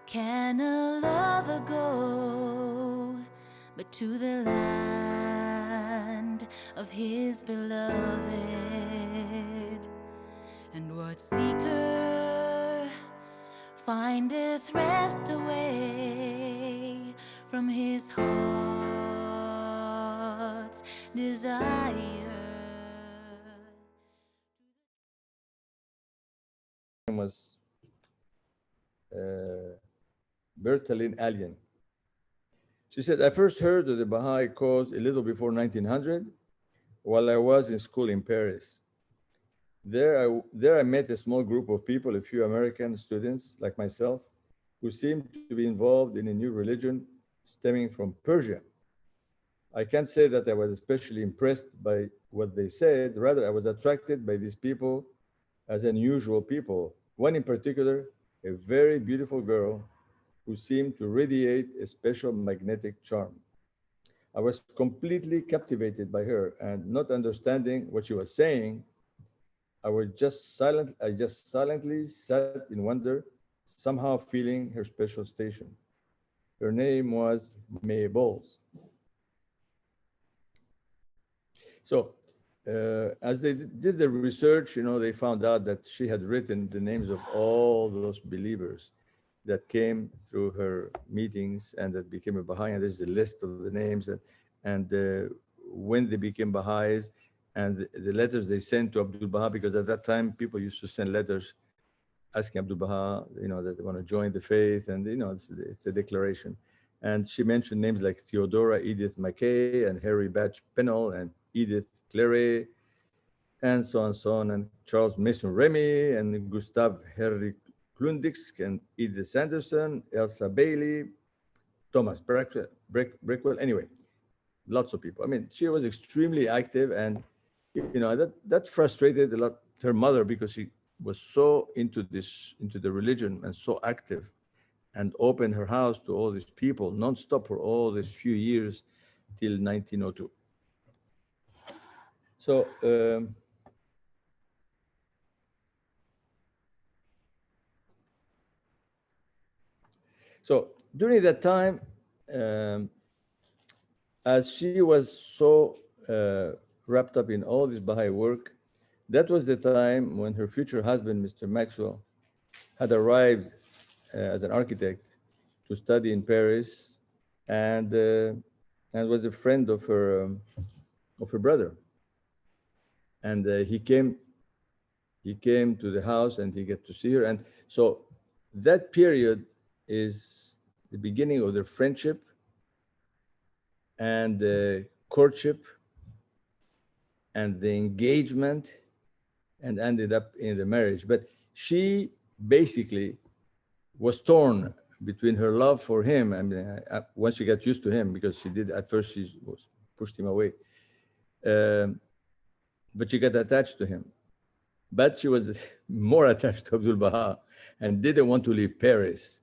Can a lover go but to the land of his beloved? And what seeker findeth rest away from his heart's desire? Was Bertaline Alien. She said, I first heard of the Baha'i cause a little before 1900 while I was in school in Paris. There I met a small group of people, a few American students like myself, who seemed to be involved in a new religion stemming from Persia. I can't say that I was especially impressed by what they said. Rather, I was attracted by these people as unusual people. One in particular, a very beautiful girl who seemed to radiate a special magnetic charm. I was completely captivated by her, and not understanding what she was saying, I just silently sat in wonder, somehow feeling her special station. Her name was May Bowles. So, as they did the research, they found out that she had written the names of all those believers that came through her meetings and that became a Baha'i. And there's a list of the names and when they became Baha'is and the letters they sent to Abdu'l-Baha, because at that time people used to send letters asking Abdu'l-Baha, that they want to join the faith, and it's a declaration. And she mentioned names like Theodora Edith Mackay and Harry Batch Pennell and Edith Clary, and so on, and Charles Mason Remy and Gustav Henry Klundix and Edith Sanderson, Elsa Bailey, Thomas Brickwell. Anyway, lots of people. I mean, she was extremely active, and that frustrated a lot her mother, because she was so into the religion and so active, and opened her house to all these people nonstop for all these few years till 1902. So so during that time, um, as she was so wrapped up in all this Baha'i work, that was the time when her future husband, Mr. Maxwell, had arrived as an architect to study in Paris, and was a friend of her brother. And he came to the house and he got to see her. And so that period is the beginning of their friendship and the courtship and the engagement, and ended up in the marriage. But she basically was torn between her love for him. I mean, once she got used to him, because she did at first, she was pushed him away, but she got attached to him. But she was more attached to Abdu'l-Baha and didn't want to leave Paris,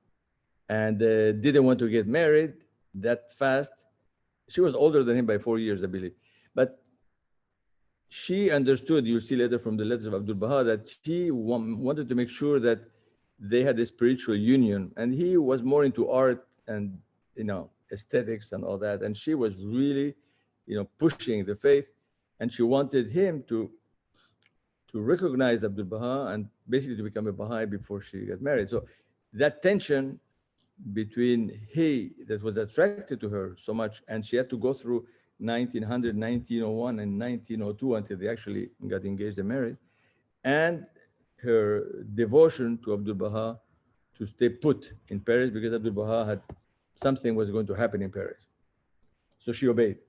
and didn't want to get married that fast. She was older than him by 4 years, I believe. But she understood, you'll see later from the letters of Abdu'l-Baha, that she wanted to make sure that they had a spiritual union. And he was more into art and, aesthetics and all that. And she was really, pushing the faith. And she wanted him to recognize Abdu'l-Baha and basically to become a Baha'i before she got married. So that tension between he that was attracted to her so much, and she had to go through 1900, 1901, and 1902 until they actually got engaged and married, and her devotion to Abdu'l-Baha to stay put in Paris, because Abdu'l-Baha had something was going to happen in Paris. So she obeyed.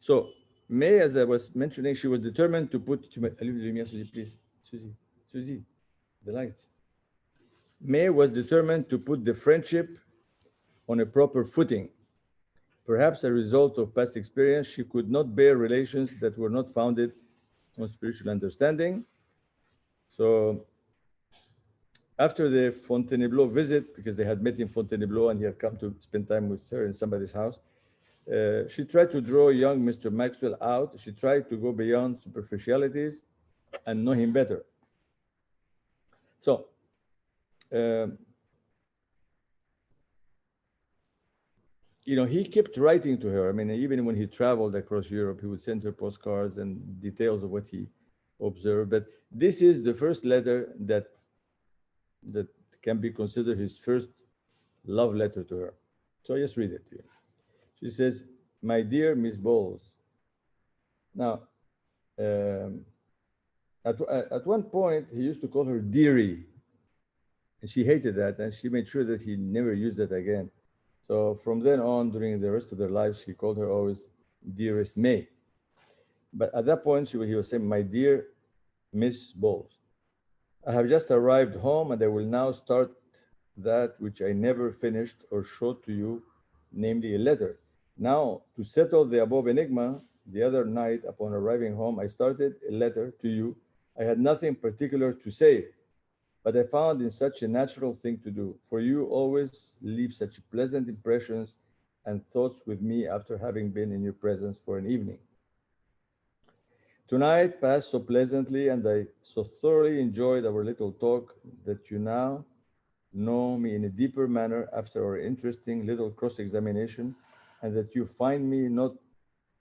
So May, as I was mentioning, she was determined to put, Susie, please. Susie, the lights. May was determined to put the friendship on a proper footing. Perhaps a result of past experience, she could not bear relations that were not founded on spiritual understanding. So after the Fontainebleau visit, because they had met in Fontainebleau and he had come to spend time with her in somebody's house, she tried to draw young Mr. Maxwell out. She tried to go beyond superficialities and know him better. So, um, he kept writing to her. I mean, even when he traveled across Europe, he would send her postcards and details of what he observed. But this is the first letter that can be considered his first love letter to her. So I just read it to you. She says, "My dear Miss Bowles." Now, um, at one point, he used to call her dearie, and she hated that, and she made sure that he never used that again. So from then on, during the rest of their lives, she called her always dearest May. But at that point, he was saying, "My dear Miss Bowles, I have just arrived home and I will now start that which I never finished or showed to you, namely a letter. Now, to settle the above enigma, the other night upon arriving home, I started a letter to you. I had nothing particular to say, but I found in such a natural thing to do, for you always leave such pleasant impressions and thoughts with me after having been in your presence for an evening. Tonight passed so pleasantly, and I so thoroughly enjoyed our little talk that you now know me in a deeper manner after our interesting little cross-examination, and that you find me not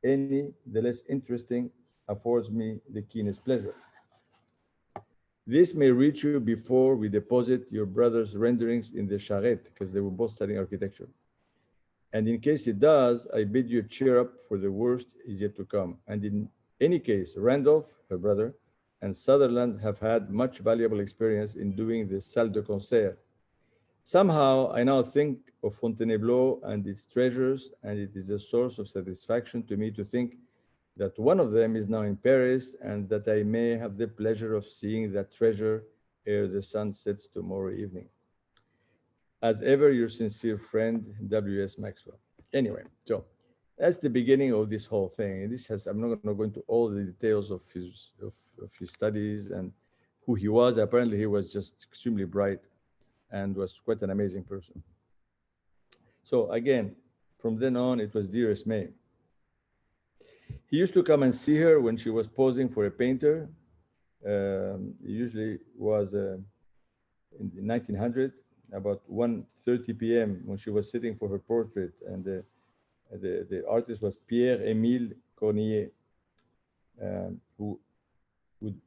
any the less interesting affords me the keenest pleasure. This may reach you before we deposit your brother's renderings in the charrette, because they were both studying architecture. And in case it does, I bid you cheer up, for the worst is yet to come. And in any case, Randolph, her brother, and Sutherland have had much valuable experience in doing the salle de concert. Somehow, I now think of Fontainebleau and its treasures, and it is a source of satisfaction to me to think that one of them is now in Paris, and that I may have the pleasure of seeing that treasure ere the sun sets tomorrow evening. As ever, your sincere friend, W.S. Maxwell. Anyway, so that's the beginning of this whole thing. And I'm not going to go into all the details of his studies and who he was. Apparently, he was just extremely bright and was quite an amazing person. So again, from then on, it was dearest May. He used to come and see her when she was posing for a painter. It usually was in 1900, about 1:30 p.m. when she was sitting for her portrait, and the artist was Pierre-Émile Corneille, who would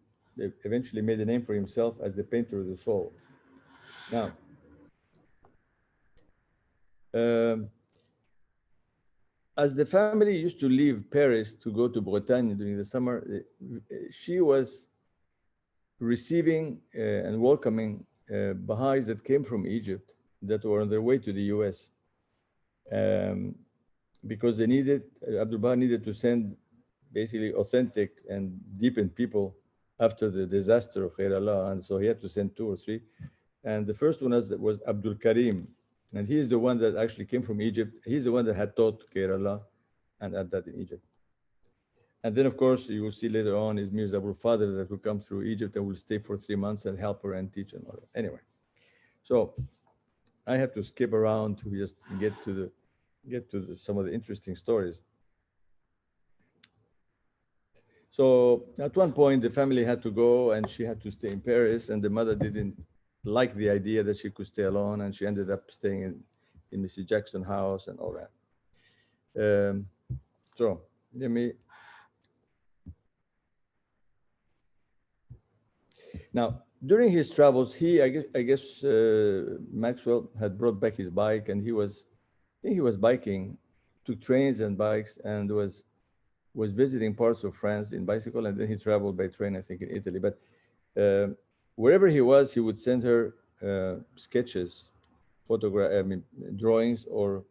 eventually made a name for himself as the painter of the soul. Now, as the family used to leave Paris to go to Bretagne during the summer, she was receiving and welcoming Baha'is that came from Egypt that were on their way to the US. Because they Abdu'l-Baha needed to send basically authentic and deepened people after the disaster of Khair Allah. And so he had to send 2 or 3. And the first one was Abdul Karim. And he's the one that actually came from Egypt. He's the one that had taught Khair Allah and had that in Egypt. And then, of course, you will see later on is Mirza Abul Fadl that will come through Egypt and will stay for 3 months and help her and teach and all that. Anyway, so I have to skip around to just get to some of the interesting stories. So at one point, the family had to go and she had to stay in Paris, and the mother didn't like the idea that she could stay alone, and she ended up staying in Mrs. Jackson's house and all that. So let me. Now, during his travels, I guess Maxwell had brought back his bike, and I think he was biking, took trains and bikes, and was visiting parts of France in bicycle, and then he traveled by train, I think, in Italy. But wherever he was, he would send her sketches, drawings, or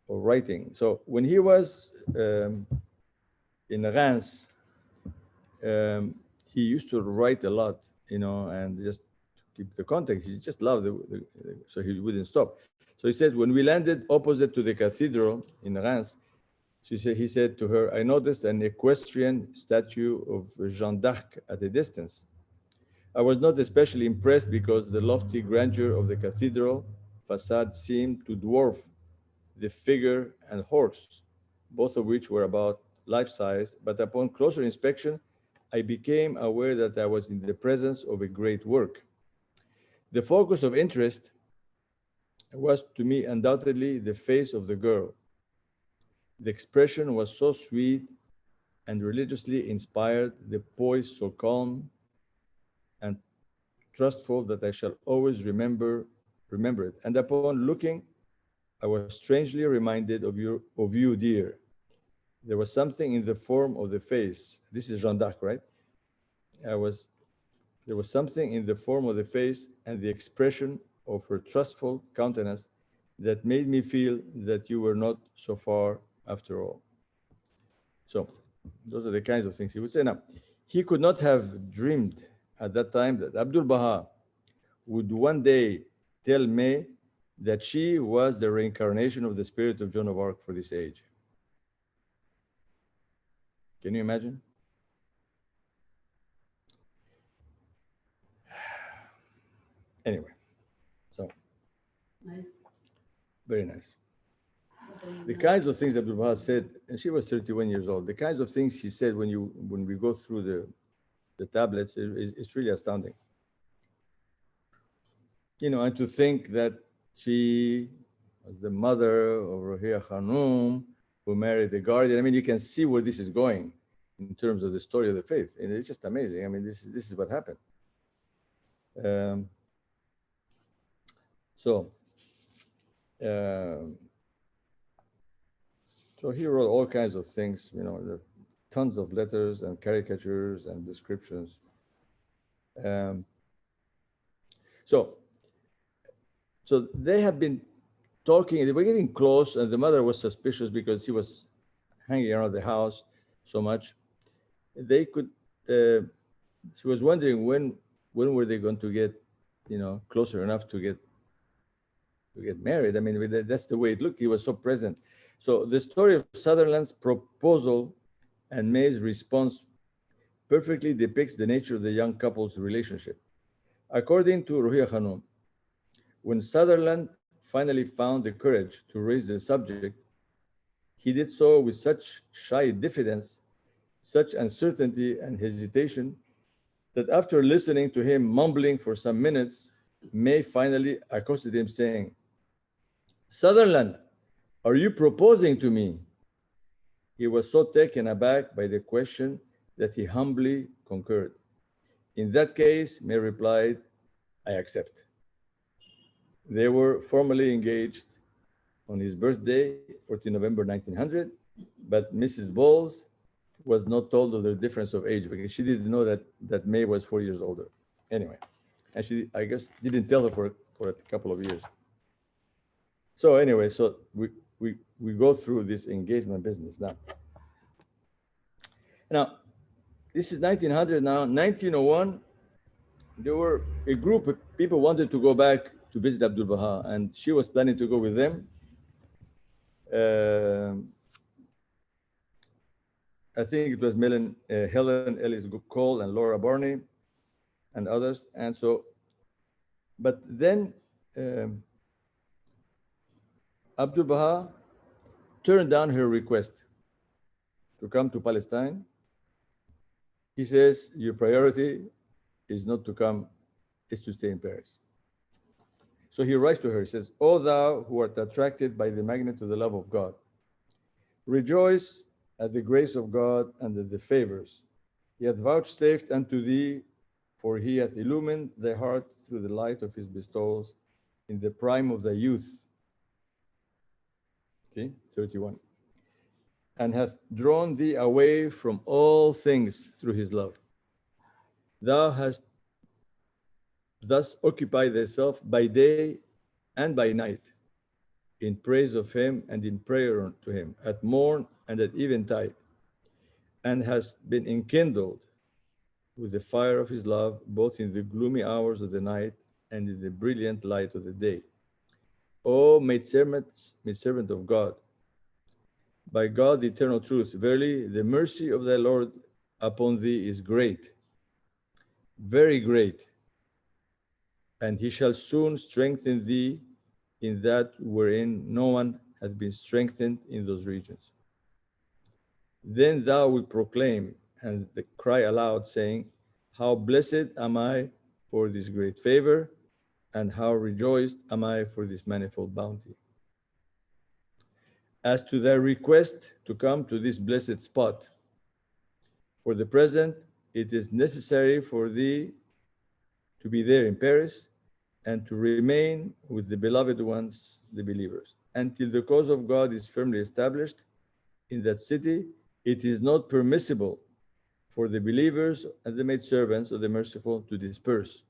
writing. So when he was in Reims, he used to write a lot, and just to keep the context, he just loved so he wouldn't stop. So he says, when we landed opposite to the cathedral in Reims, he said to her, I noticed an equestrian statue of Jeanne d'Arc at a distance. I was not especially impressed because the lofty grandeur of the cathedral facade seemed to dwarf the figure and horse, both of which were about life-size, but upon closer inspection, I became aware that I was in the presence of a great work. The focus of interest was to me undoubtedly the face of the girl. The expression was so sweet and religiously inspired, the poise so calm and trustful that I shall always remember it. And upon looking, I was strangely reminded of you, dear. There was something in the form of the face. This is Jeanne d'Arc, right? There was something in the form of the face and the expression of her trustful countenance that made me feel that you were not so far after all. So those are the kinds of things he would say. Now, he could not have dreamed at that time that Abdu'l-Baha would one day tell May that she was the reincarnation of the spirit of Joan of Arc for this age. Can you imagine? Anyway, so Nice. very nice. The kinds of things that Abdu'l-Baha said, and she was 31 years old, the kinds of things he said when we go through the tablets, it's really astounding. You know, and to think that she was the mother of Ruhiyya Khanum, who married the guardian. I mean, you can see where this is going in terms of the story of the faith. And it's just amazing. I mean, this is what happened. So he wrote all kinds of things, you know, tons of letters and caricatures and descriptions. So they have been talking, they were getting close, and the mother was suspicious because he was hanging around the house so much. They could, she was wondering when were they going to get, you know, closer enough to get married. I mean, that's the way it looked. He was so present. So the story of Sutherland's proposal and May's response perfectly depicts the nature of the young couple's relationship. According to Ruhiyya Khanum, when Sutherland finally found the courage to raise the subject, he did so with such shy diffidence, such uncertainty and hesitation, that after listening to him mumbling for some minutes, May finally accosted him saying, "Sutherland, are you proposing to me?" He was so taken aback by the question that he humbly concurred. In that case, May replied, "I accept." They were formally engaged on his birthday, 14 November 1900, but Mrs. Bowles was not told of the difference of age because she didn't know that May was 4 years older. Anyway, and she, I guess, didn't tell her for a couple of years. So anyway, so we go through this engagement business now. Now, this is 1900 now. 1901, there were a group of people wanted to go back to visit Abdu'l-Baha, and she was planning to go with them. I think it was Helen Ellis Cole and Laura Barney and others. And so, but then Abdu'l-Baha turned down her request to come to Palestine. He says, your priority is not to come, is to stay in Paris. So he writes to her, he says, "O thou who art attracted by the magnet of the love of God, rejoice at the grace of God and at the favors he hath vouchsafed unto thee, for he hath illumined thy heart through the light of his bestowals in the prime of thy youth." Okay, 31. "And hath drawn thee away from all things through his love. Thou hast thus occupied thyself by day and by night in praise of him and in prayer to him, at morn and at eventide, and hast been enkindled with the fire of his love, both in the gloomy hours of the night and in the brilliant light of the day. O maidservant of God, by God the eternal truth, verily the mercy of thy Lord upon thee is great, very great, and he shall soon strengthen thee in that wherein no one hath been strengthened in those regions. Then thou wilt proclaim and cry aloud, saying, how blessed am I for this great favor, and how rejoiced am I for this manifold bounty. As to thy request to come to this blessed spot, for the present, it is necessary for thee to be there in Paris and to remain with the beloved ones, the believers. Until the cause of God is firmly established in that city, it is not permissible for the believers and the maidservants of the merciful to disperse.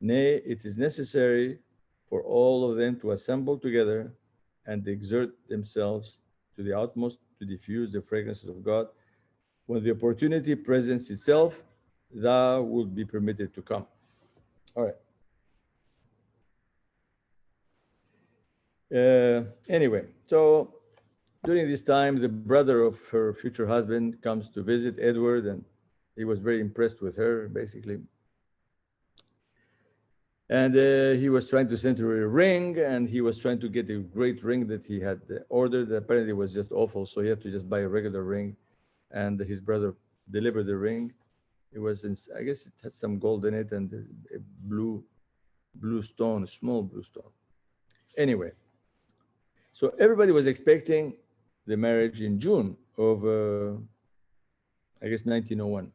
Nay, it is necessary for all of them to assemble together and exert themselves to the utmost to diffuse the fragrances of God. When the opportunity presents itself, thou wilt be permitted to come. All right. Anyway, so during this time, the brother of her future husband comes to visit Edward, and he was very impressed with her, basically. And he was trying to send her a ring, and he was trying to get a great ring that he had ordered. Apparently, it was just awful, so he had to just buy a regular ring. And his brother delivered the ring. It was, I guess, it had some gold in it and a blue stone, a small blue stone. Anyway, so everybody was expecting the marriage in June of, I guess, 1901.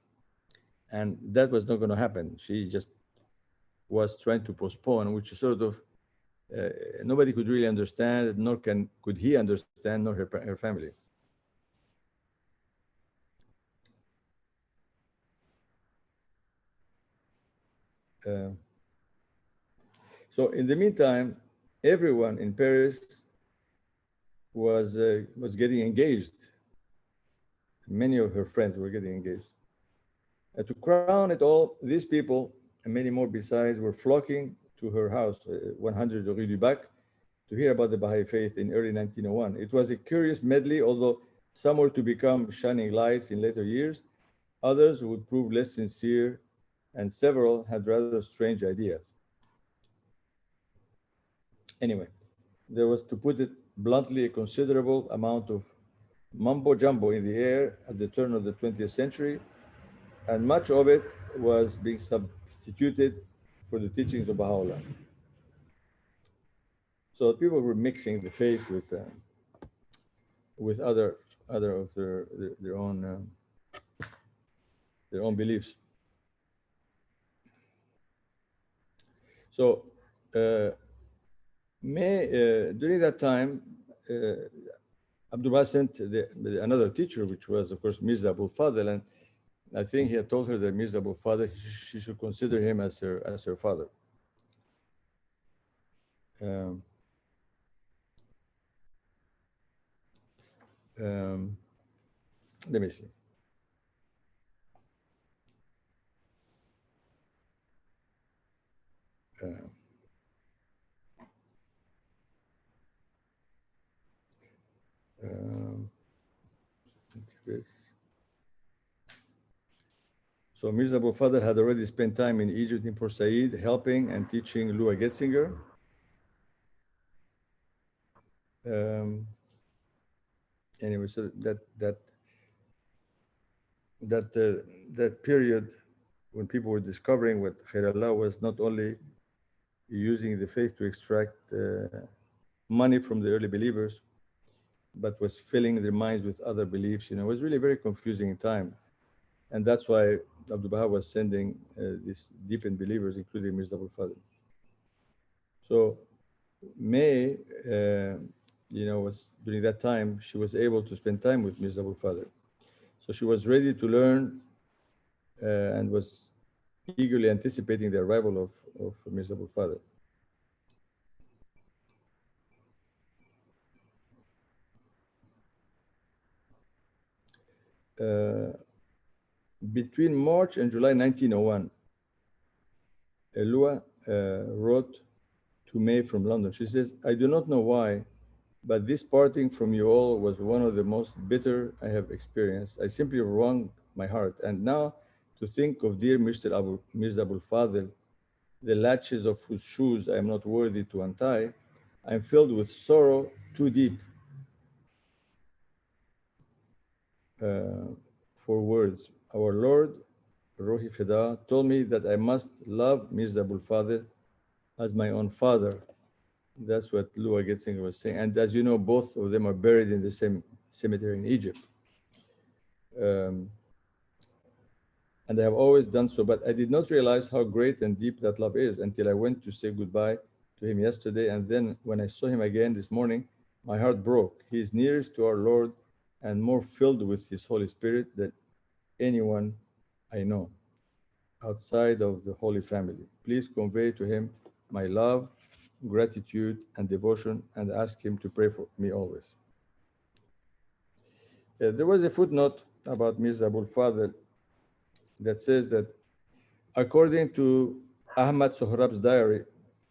And that was not going to happen. She just was trying to postpone, which sort of nobody could really understand, nor could he understand, nor her family. So in the meantime, everyone in Paris was getting engaged. Many of her friends were getting engaged. And to crown it all, these people and many more besides were flocking to her house, 100 Rue du Bac, to hear about the Baha'i faith in early 1901. It was a curious medley, although some were to become shining lights in later years, others would prove less sincere, and several had rather strange ideas. Anyway, there was, to put it bluntly, a considerable amount of mumbo jumbo in the air at the turn of the 20th century, and much of it was being substituted for the teachings of Baha'u'llah. So people were mixing the faith with other of their own beliefs. So during that time, Abdu'l-Bahá sent another teacher, which was, of course, Mirza Abul Fadl, and I think he had told her that Mirza Abul Fadl, she should consider him as her father. Let me see. So Mirza Abul Fadl had already spent time in Egypt in Port Said, helping and teaching Lua Getzinger. Anyway, so that period when people were discovering what Khairallah was not only using the faith to extract money from the early believers, but was filling their minds with other beliefs. It was really very confusing time. And that's why Abdu'l-Baha was sending these deepened believers, including Mirza Abul Fadl. So May, was during that time, she was able to spend time with Mirza Abul Fadl. So she was ready to learn and was eagerly anticipating the arrival of Mirza Abul Fadl. Between March and July 1901, Lua wrote to May from London. She says, I do not know why, but this parting from you all was one of the most bitter I have experienced. I simply wrung my heart. And now to think of dear Mirza Abul Fadl, the latches of whose shoes I am not worthy to untie, I am filled with sorrow too deep for words. Our Lord, Rohi Fida, told me that I must love Mirza Abul Fadl as my own father. That's what Lua Getzinger was saying. And as you know, both of them are buried in the same cemetery in Egypt. And I have always done so, but I did not realize how great and deep that love is until I went to say goodbye to him yesterday. And then when I saw him again this morning, my heart broke. He is nearest to our Lord and more filled with his Holy Spirit than anyone I know outside of the Holy Family. Please convey to him my love, gratitude, and devotion, and ask him to pray for me always. There was a footnote about Mirza Abul-Fadl that says that according to Ahmad Sohrab's diary,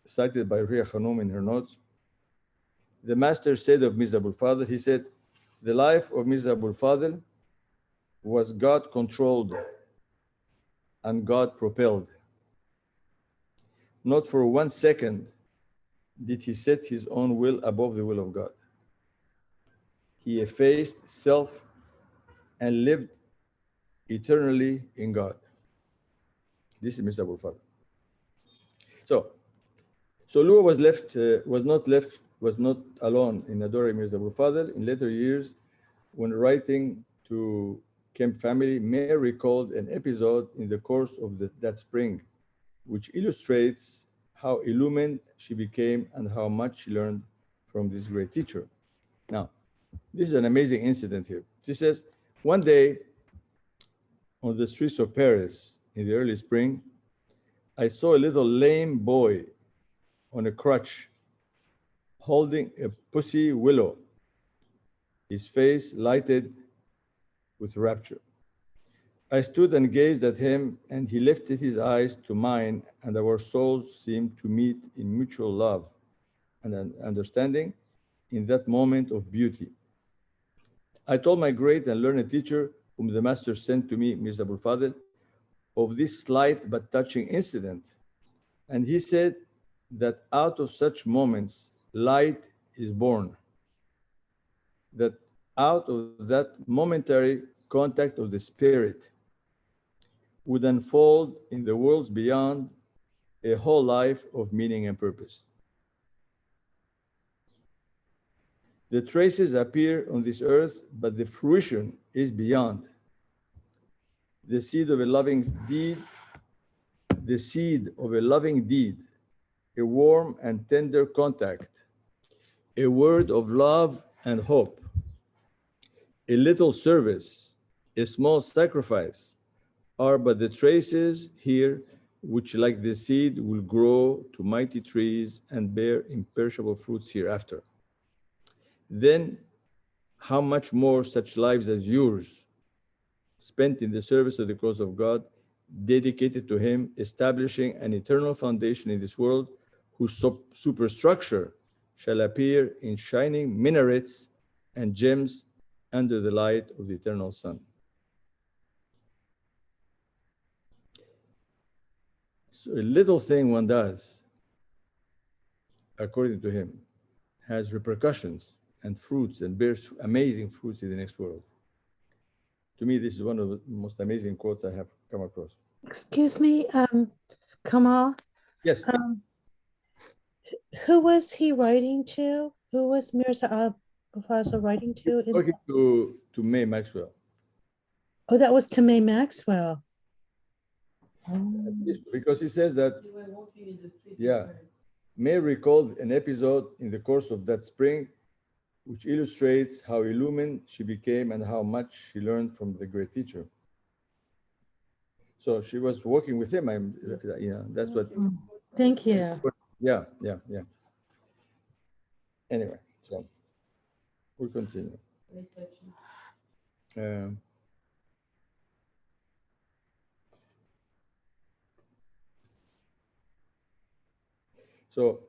cited by Ruya Khanum in her notes, the master said of Mirza Abul-Fadl, he said, the life of Mirza Abul-Fadl was God-controlled and God-propelled. Not for 1 second did he set his own will above the will of God. He effaced self and lived eternally in God. This is Mirza Abul-Fadl. So Lua was not alone in adoring Mirza Abul-Fadl. In later years, when writing to Kemp family, May recalled an episode in the course of that spring, which illustrates how illumined she became and how much she learned from this great teacher. Now, this is an amazing incident here. She says, one day on the streets of Paris in the early spring, I saw a little lame boy on a crutch holding a pussy willow, his face lighted with rapture. I stood and gazed at him, and he lifted his eyes to mine, and our souls seemed to meet in mutual love and understanding in that moment of beauty. I told my great and learned teacher, whom the master sent to me, Mirza Abul-Fadl, of this slight but touching incident. And he said that out of such moments, light is born. That out of that momentary contact of the spirit would unfold in the worlds beyond a whole life of meaning and purpose. The traces appear on this earth, but the fruition is beyond. The seed of a loving deed, a warm and tender contact, a word of love and hope, a little service, a small sacrifice, are but the traces here which, like the seed, will grow to mighty trees and bear imperishable fruits hereafter. Then, how much more such lives as yours, spent in the service of the cause of God, dedicated to Him, establishing an eternal foundation in this world, whose superstructure shall appear in shining minarets and gems under the light of the eternal sun. So a little thing one does, according to him, has repercussions and fruits and bears amazing fruits in the next world. To me, this is one of the most amazing quotes I have come across. Excuse me, Kamal. Yes. Who was he writing to? Who was Mirza Abul-Fazl writing to? Talking to May Maxwell. Oh, that was to May Maxwell. Because he says that, yeah, May recalled an episode in the course of that spring, which illustrates how illumined she became and how much she learned from the great teacher. So she was working with him. That's what. Thank you. Yeah. Anyway, so we'll continue. So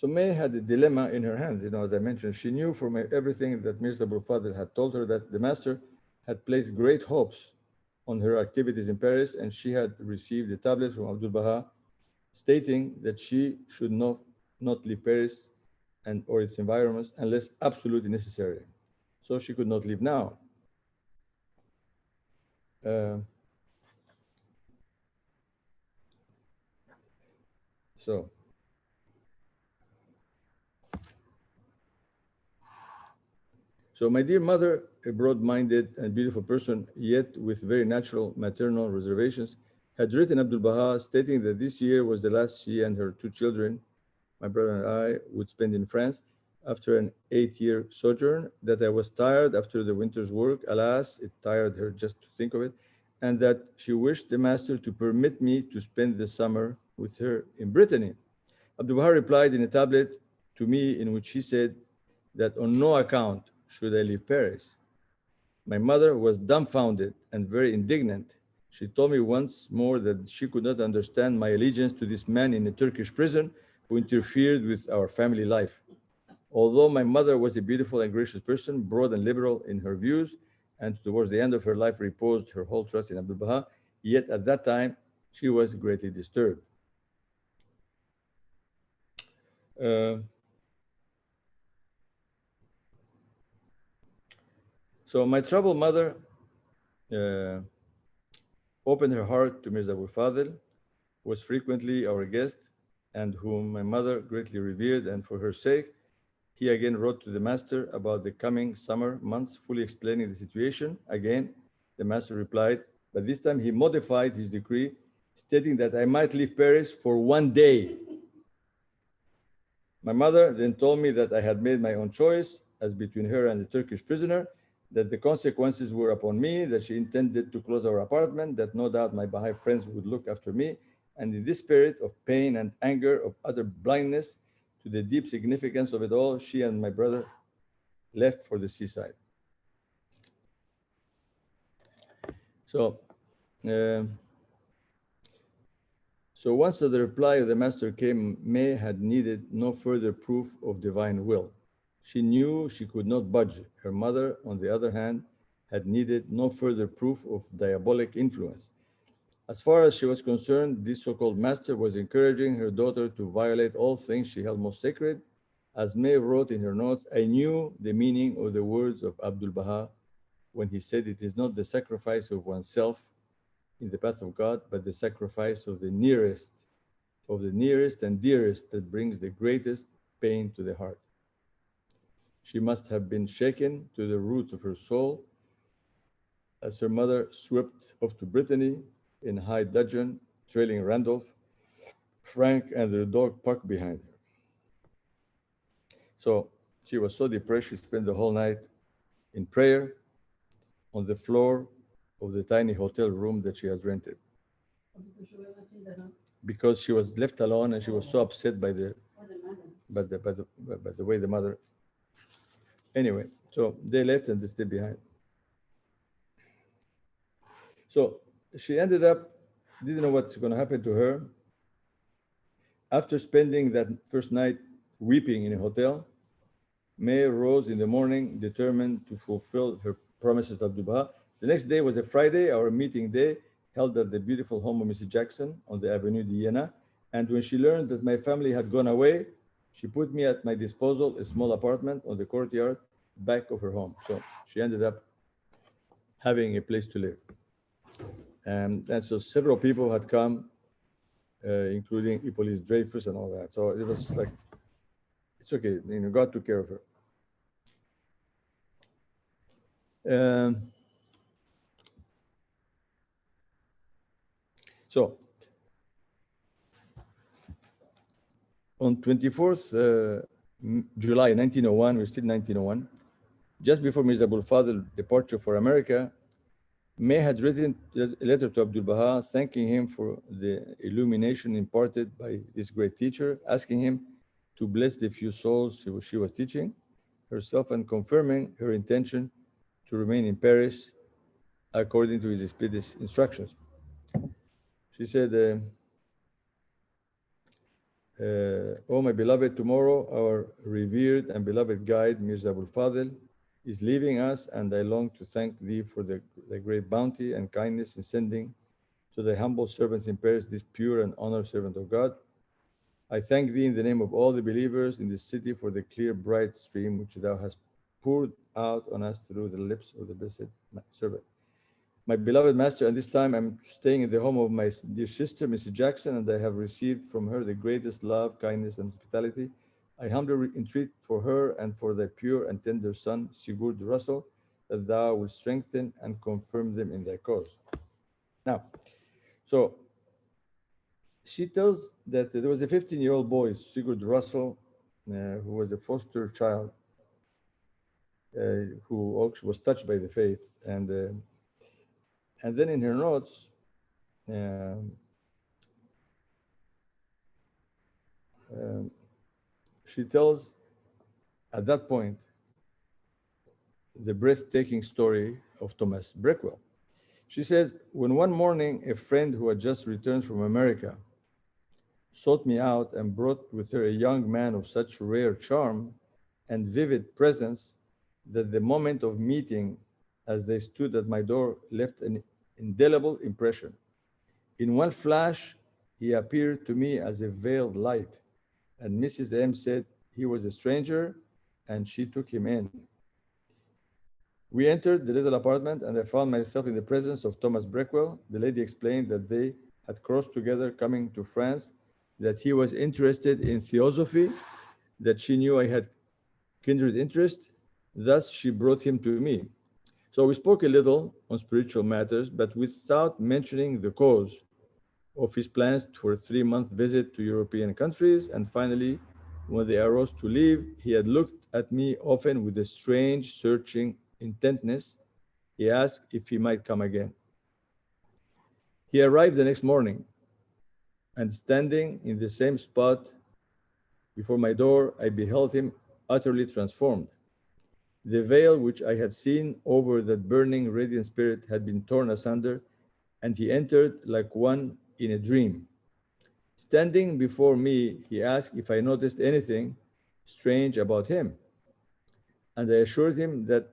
May had a dilemma in her hands, as I mentioned. She knew from everything that Mirza Abul-Fadl had told her that the master had placed great hopes on her activities in Paris, and she had received a tablet from Abdu'l-Baha stating that she should not leave Paris or its environments unless absolutely necessary. So she could not leave now. So my dear mother, a broad-minded and beautiful person, yet with very natural maternal reservations, had written Abdu'l-Baha stating that this year was the last she and her two children, my brother and I, would spend in France after an 8-year sojourn, that I was tired after the winter's work. Alas, it tired her just to think of it, and that she wished the master to permit me to spend the summer with her in Brittany. Abdu'l-Baha replied in a tablet to me in which he said that on no account should I leave Paris. My mother was dumbfounded and very indignant. She told me once more that she could not understand my allegiance to this man in a Turkish prison who interfered with our family life. Although my mother was a beautiful and gracious person, broad and liberal in her views, and towards the end of her life reposed her whole trust in Abdu'l-Baha, yet at that time she was greatly disturbed. So my troubled mother opened her heart to Mirza Abul Fadl, who was frequently our guest and whom my mother greatly revered, and for her sake, he again wrote to the master about the coming summer months, fully explaining the situation. Again, the master replied, but this time he modified his decree, stating that I might leave Paris for 1 day. My mother then told me that I had made my own choice as between her and the Turkish prisoner, that the consequences were upon me, that she intended to close our apartment, that no doubt my Baha'i friends would look after me, and in this spirit of pain and anger, of utter blindness to the deep significance of it all, she and my brother left for the seaside. So once the reply of the master came, May had needed no further proof of divine will. She knew she could not budge. Her mother, on the other hand, had needed no further proof of diabolic influence. As far as she was concerned, this so-called master was encouraging her daughter to violate all things she held most sacred. As May wrote in her notes, I knew the meaning of the words of Abdu'l-Baha when he said, it is not the sacrifice of oneself in the path of God, but the sacrifice of the nearest and dearest that brings the greatest pain to the heart. She must have been shaken to the roots of her soul as her mother swept off to Brittany in high dudgeon, trailing Randolph, Frank, and their dog Puck behind her. So she was so depressed, she spent the whole night in prayer on the floor of the tiny hotel room that she had rented. Because she was left alone and she was so upset by the way the mother. Anyway, so they left and they stayed behind. So she ended up, didn't know what's going to happen to her. After spending that first night weeping in a hotel, May rose in the morning determined to fulfill her promises to Abdu'l-Baha. The next day was a Friday, our meeting day, held at the beautiful home of Mrs. Jackson on the Avenue d'Iéna. And when she learned that my family had gone away, she put me at my disposal a small apartment on the courtyard back of her home. So she ended up having a place to live. And so several people had come, including Hippolyte Dreyfus and all that. So it was like, it's okay, God took care of her. So on 24th July 1901, we're still 1901, just before Mirza Abul Fadl's departure for America, May had written a letter to Abdu'l-Baha thanking him for the illumination imparted by this great teacher, asking him to bless the few souls she was teaching herself and confirming her intention to remain in Paris according to his expeditious instructions. She said, oh, my beloved, tomorrow our revered and beloved guide, Mirza Abul Fadl, is leaving us, and I long to thank thee for the great bounty and kindness in sending to thy humble servants in Paris this pure and honored servant of God. I thank thee in the name of all the believers in this city for the clear, bright stream which thou hast poured out on us through the lips of the blessed servant. My beloved master, and this time I'm staying in the home of my dear sister, Mrs. Jackson, and I have received from her the greatest love, kindness, and hospitality. I humbly entreat for her and for thy pure and tender son, Sigurd Russell, that thou will strengthen and confirm them in thy cause. Now, so she tells that there was a 15-year-old boy, Sigurd Russell, who was a foster child, who also was touched by the faith, and then in her notes, um, um, she tells at that point the breathtaking story of Thomas Breakwell. She says, when one morning a friend who had just returned from America sought me out and brought with her a young man of such rare charm and vivid presence that the moment of meeting as they stood at my door left an indelible impression. In one flash, he appeared to me as a veiled light, and Mrs. M said he was a stranger, and she took him in. We entered the little apartment, and I found myself in the presence of Thomas Breakwell. The lady explained that they had crossed together coming to France, that he was interested in theosophy, that she knew I had kindred interest. Thus, she brought him to me. So we spoke a little on spiritual matters, but without mentioning the cause of his plans for a 3-month visit to European countries. And finally, when they arose to leave, he had looked at me often with a strange, searching intentness. He asked if he might come again. He arrived the next morning, and standing in the same spot before my door, I beheld him utterly transformed. The veil which I had seen over that burning, radiant spirit had been torn asunder, and he entered like one in a dream. Standing before me, he asked if I noticed anything strange about him, and I assured him that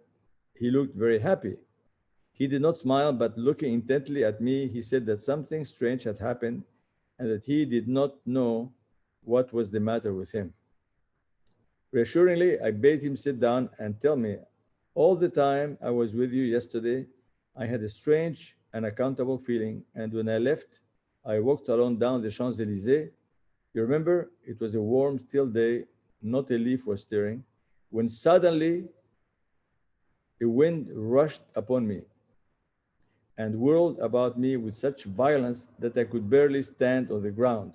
he looked very happy. He did not smile, but looking intently at me, he said that something strange had happened and that he did not know what was the matter with him. Reassuringly, I bade him sit down and tell me, all the time I was with you yesterday, I had a strange, unaccountable feeling, and when I left, I walked alone down the Champs-Élysées. You remember, it was a warm, still day, not a leaf was stirring, when suddenly a wind rushed upon me and whirled about me with such violence that I could barely stand on the ground.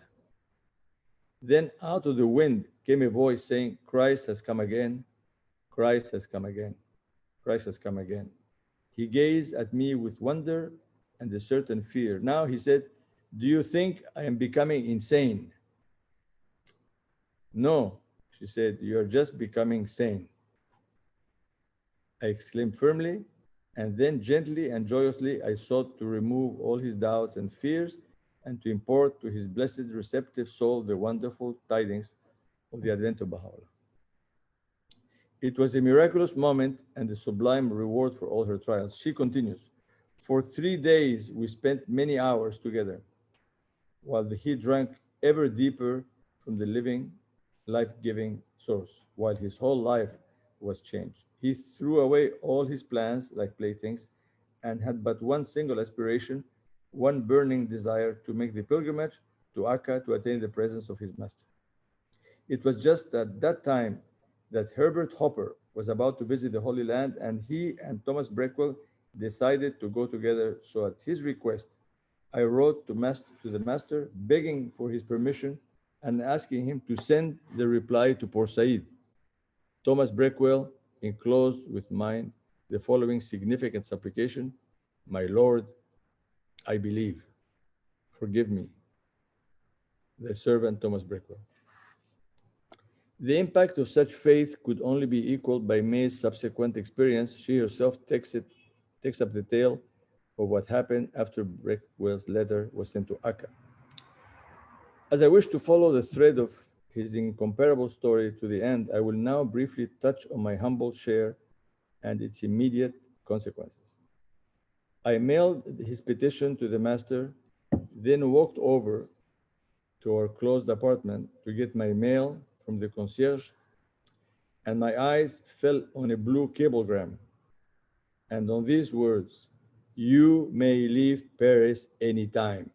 Then out of the wind came a voice saying, Christ has come again, Christ has come again, Christ has come again. He gazed at me with wonder and a certain fear. Now he said, do you think I am becoming insane? No, she said, you are just becoming sane. I exclaimed firmly, and then gently and joyously I sought to remove all his doubts and fears and to impart to his blessed receptive soul the wonderful tidings of the advent of Baha'u'llah. It was a miraculous moment and a sublime reward for all her trials. She continues, for 3 days we spent many hours together, while he drank ever deeper from the living, life-giving source, while his whole life was changed. He threw away all his plans like playthings and had but one single aspiration, one burning desire to make the pilgrimage to Akka to attain the presence of his master. It was just at that time that Herbert Hopper was about to visit the Holy Land, and he and Thomas Breakwell decided to go together. So at his request, I wrote to the master, begging for his permission and asking him to send the reply to Port Said. Thomas Breakwell enclosed with mine the following significant supplication, my Lord, I believe, forgive me, the servant Thomas Breakwell. The impact of such faith could only be equaled by May's subsequent experience. She herself takes up the tale of what happened after Breakwell's letter was sent to Akka. As I wish to follow the thread of his incomparable story to the end, I will now briefly touch on my humble share and its immediate consequences. I mailed his petition to the master, then walked over to our closed apartment to get my mail from the concierge, and my eyes fell on a blue cablegram and on these words, You may leave Paris anytime.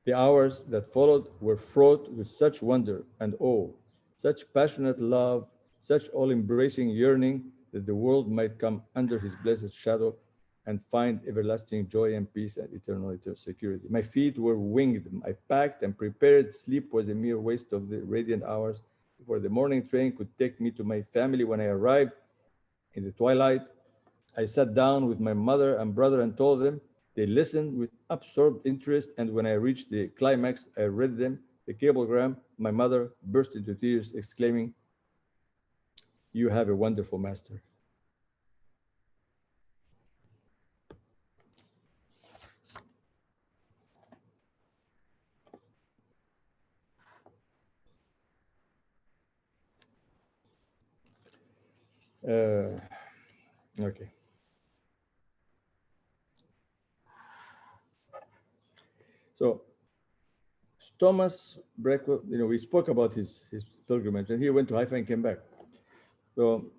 The hours that followed were fraught with such wonder and awe, such passionate love, such all-embracing yearning that the world might come under his blessed shadow and find everlasting joy and peace and eternal security. My feet were winged. I packed and prepared. Sleep was a mere waste of the radiant hours before the morning train could take me to my family. When I arrived in the twilight, I sat down with my mother and brother and told them. They listened with absorbed interest, and when I reached the climax, I read them the cablegram. My mother burst into tears, exclaiming, "You have a wonderful master." Okay. So Thomas Breckwood, we spoke about his pilgrimage, and he went to Haifa and came back. So